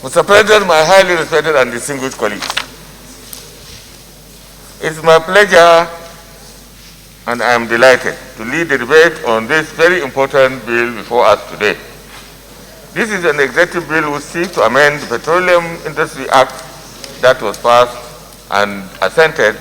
Mr. President, my highly respected and distinguished colleagues, it's my pleasure and I am delighted to lead the debate on this very important bill before us today. This is an executive bill which seeks to amend the Petroleum Industry Act that was passed and assented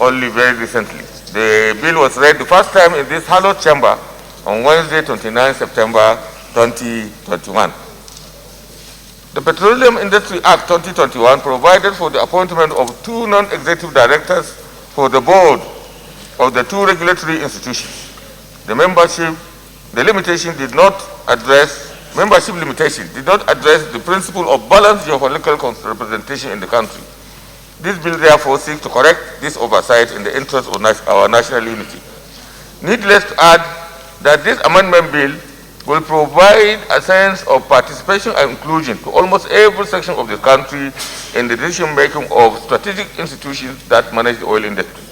only very recently. The bill was read the first time in this hallowed chamber on Wednesday, 29 September 2021. The Petroleum Industry Act 2021 provided for the appointment of 2 non-executive directors for the board of the 2 regulatory institutions. The membership limitation did not address the principle of balanced geopolitical representation in the country. This bill therefore seeks to correct this oversight in the interest of our national unity. Needless to add that this amendment bill will provide a sense of participation and inclusion to almost every section of the country in the decision-making of strategic institutions that manage the oil industry.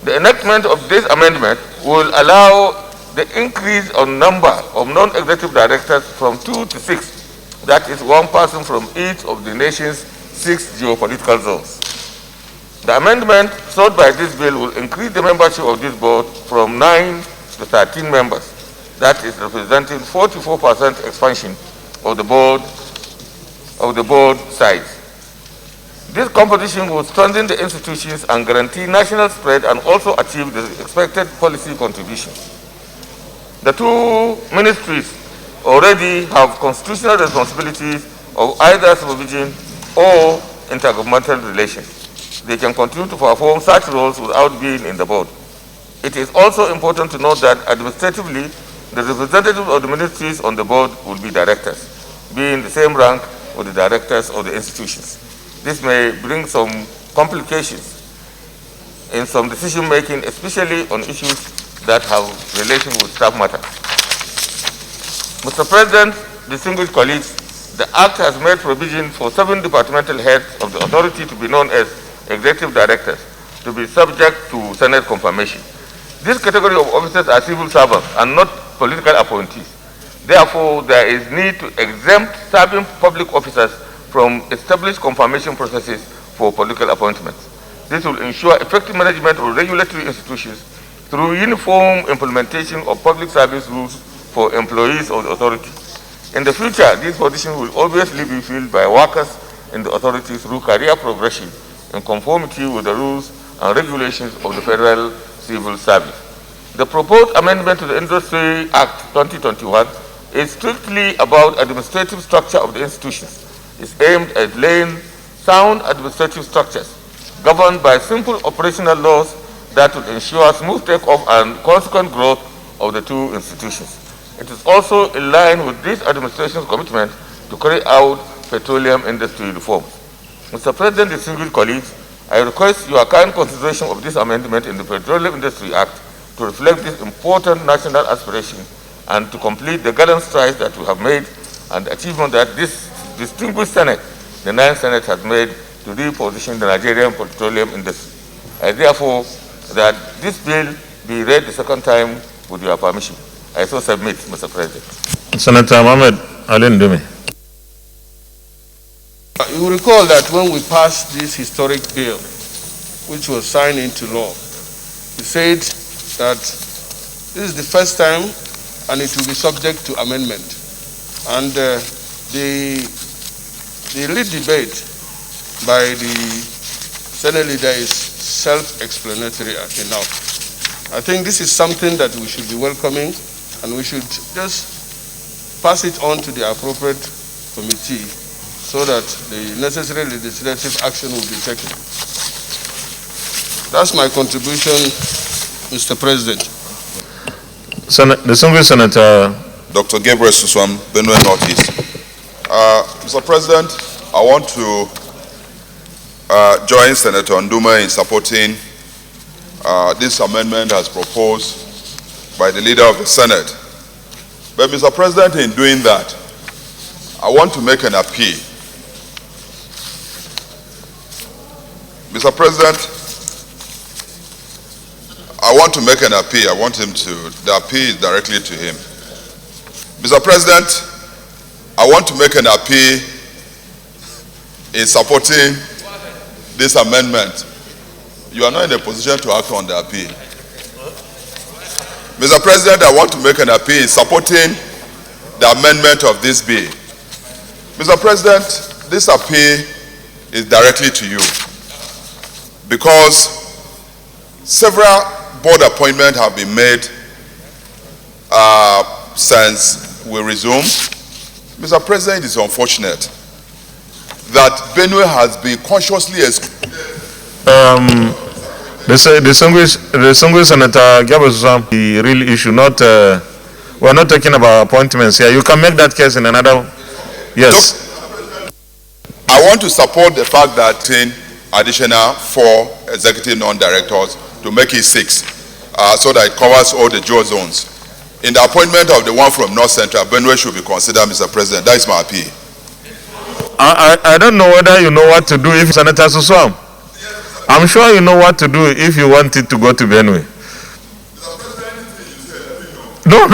The enactment of this amendment will allow the increase on number of non-executive directors from 2 to 6, that is 1 person from each of the nation's 6 geopolitical zones. The amendment sought by this bill will increase the membership of this board from 9 to 13 members. That is representing 44% expansion of the board size. This composition will strengthen the institutions and guarantee national spread and also achieve the expected policy contribution. The 2 ministries already have constitutional responsibilities of either supervision or intergovernmental relations. They can continue to perform such roles without being in the board. It is also important to note that administratively, the representatives of the ministries on the board will be directors, being the same rank with the directors of the institutions. This may bring some complications in some decision-making, especially on issues that have relation with staff matters. Mr. President, distinguished colleagues, the Act has made provision for 7 departmental heads of the authority to be known as executive directors to be subject to Senate confirmation. This category of officers are civil servants and not political appointees. Therefore, there is need to exempt serving public officers from established confirmation processes for political appointments. This will ensure effective management of regulatory institutions through uniform implementation of public service rules for employees of the authority. In the future, these positions will obviously be filled by workers in the authority through career progression in conformity with the rules and regulations of the Federal Civil Service. The proposed amendment to the Industry Act 2021 is strictly about administrative structure of the institutions. It's aimed at laying sound administrative structures governed by simple operational laws that will ensure smooth takeoff and consequent growth of the 2 institutions. It is also in line with this administration's commitment to carry out petroleum industry reforms. Mr. President, distinguished colleagues, I request your kind consideration of this amendment in the Petroleum Industry Act to reflect this important national aspiration and to complete the gallant strides that we have made and the achievement that this distinguished Senate, the 9th Senate, has made to reposition the Nigerian petroleum industry. I therefore that this bill be read the second time with your permission. I so submit, Mr. President. Senator Mohammed Ali Ndume. You will recall that when we passed this historic bill, which was signed into law, we said that this is the first time and it will be subject to amendment. And the lead debate by the Senate leader is self-explanatory enough. I think this is something that we should be welcoming, and we should just pass it on to the appropriate committee so that the necessary legislative action will be taken. That's my contribution, Mr. President. Distinguished Senator Dr. Gabriel Suswam, Benue Northeast. Mr. President, I want to join Senator Nduma in supporting this amendment as proposed by the leader of the Senate. But Mr. President, in doing that, I want to make an appeal. Mr. President, I want to make an appeal. I want him to, the appeal is directly to him. Mr. President, I want to make an appeal in supporting this amendment, you are not in a position to act on the appeal. Mr. President, I want to make an appeal in supporting the amendment of this bill. Mr. President, this appeal is directly to you because several board appointments have been made since we resumed. Mr. President, it is unfortunate that Benue has been consciously excluded. The distinguished Senator Gabos, the real issue, not we're not talking about appointments here. You can make that case in another. Yes. Look, I want to support the fact that in additional 4 executive non-directors to make it 6, so that it covers all the jail zones. In the appointment of the one from North Central, Benue should be considered, Mr. President. That is my appeal. I don't know whether you know what to do if Senator Suswam. I'm sure you know what to do if you want it to go to Benue. No.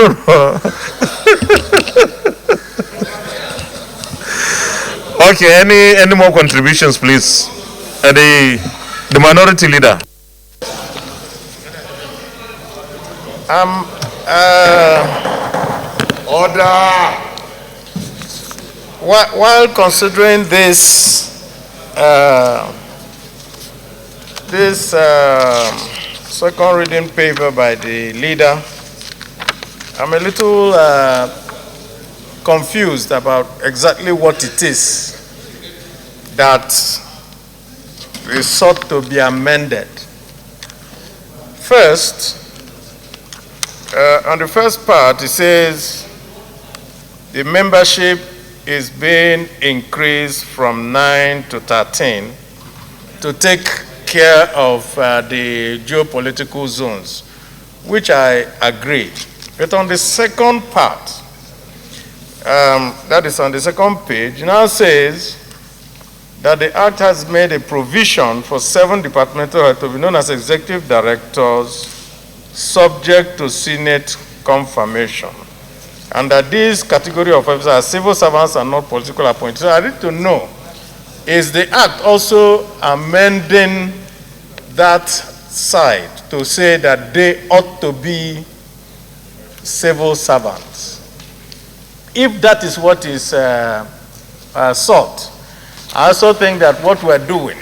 Okay, any more contributions, please? The minority leader. Order. While considering this second reading paper by the leader, I'm a little confused about exactly what it is that is sought to be amended. First, on the first part, it says the membership is being increased from 9 to 13 to take care of the geopolitical zones, which I agree. But on the second part, that is on the second page, now says that the Act has made a provision for 7 departmental heads to be known as executive directors subject to Senate confirmation, and that this category of officers are civil servants and not political appointees. So I need to know, is the Act also amending that side to say that they ought to be civil servants? If that is what is sought, I also think that what we're doing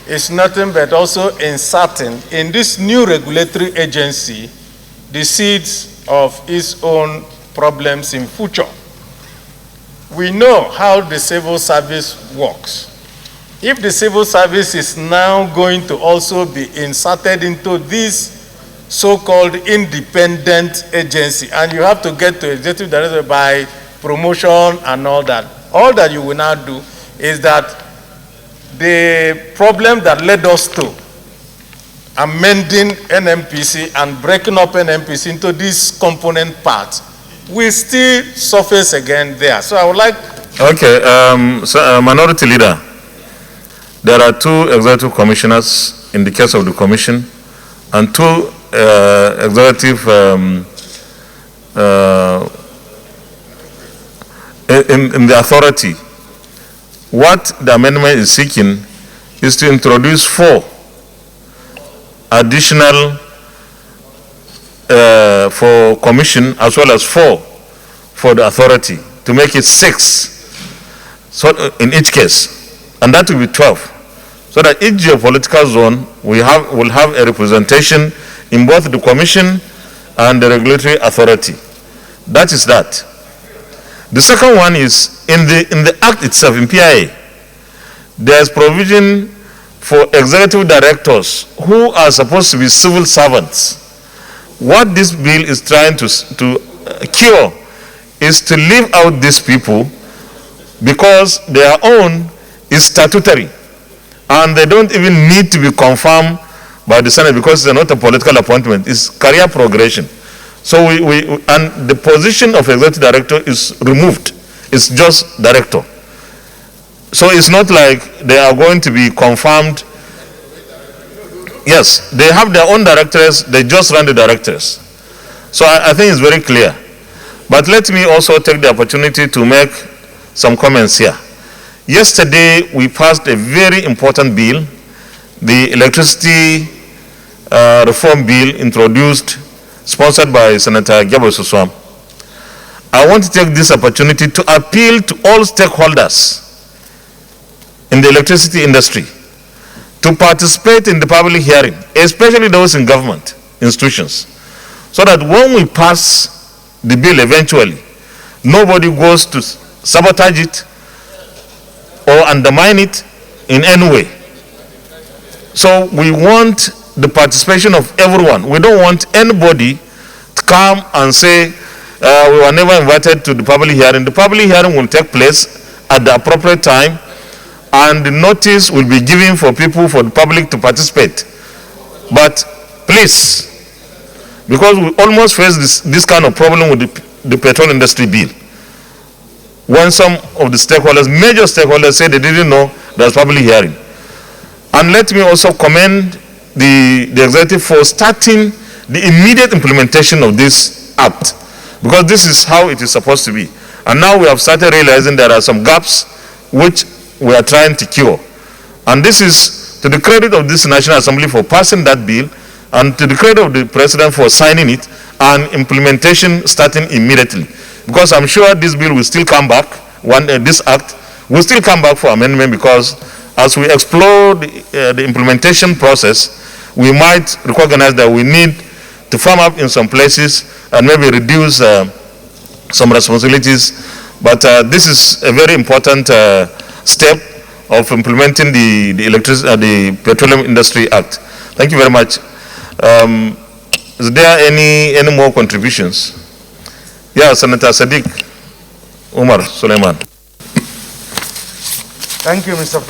is nothing but also inserting in this new regulatory agency the seeds of its own problems in future. We know how the civil service works. If the civil service is now going to also be inserted into this so-called independent agency, and you have to get to executive director by promotion and all that you will now do is that the problem that led us to amending NMPC and breaking up NMPC into these component parts will still surface again there. So I would like... Okay, minority leader, there are 2 executive commissioners in the case of the commission and 2 executive in the authority. What the amendment is seeking is to introduce 4 additional for commission as well as 4 for the authority to make it 6 so in each case, and that will be 12, so that each geopolitical zone will have a representation in both the commission and the regulatory authority. That is that. The second one is in the Act itself, in PIA, there's provision for executive directors who are supposed to be civil servants. What this bill is trying to cure is to leave out these people because their own is statutory and they don't even need to be confirmed by the Senate because they're not a political appointment. It's career progression. So and the position of executive director is removed. It's just director. So it's not like they are going to be confirmed. Yes, they have their own directors, they just run the directors. So I think it's very clear. But let me also take the opportunity to make some comments here. Yesterday, we passed a very important bill, the electricity reform bill introduced, sponsored by Senator Gabriel Suswam. I want to take this opportunity to appeal to all stakeholders in the electricity industry to participate in the public hearing, especially those in government institutions, so that when we pass the bill eventually, nobody goes to sabotage it or undermine it in any way. So we want the participation of everyone. We don't want anybody to come and say, we were never invited to the public hearing. The public hearing will take place at the appropriate time, and the notice will be given for people, for the public to participate. But please, because we almost faced this kind of problem with the petrol industry bill, when some of the stakeholders, major stakeholders, said they didn't know there was public hearing. And let me also commend the executive for starting the immediate implementation of this act, because this is how it is supposed to be. And now we have started realizing there are some gaps which we are trying to cure. And this is to the credit of this National Assembly for passing that bill, and to the credit of the President for signing it, and implementation starting immediately. Because I'm sure this bill will still come back, this act will still come back for amendment, because as we explore the implementation process, we might recognize that we need to firm up in some places and maybe reduce some responsibilities. But this is a very important step of implementing the Petroleum Industry Act. Thank you very much. Is there any more contributions? Yeah, Senator Sadiq Umar Suleiman. Thank you, Mr.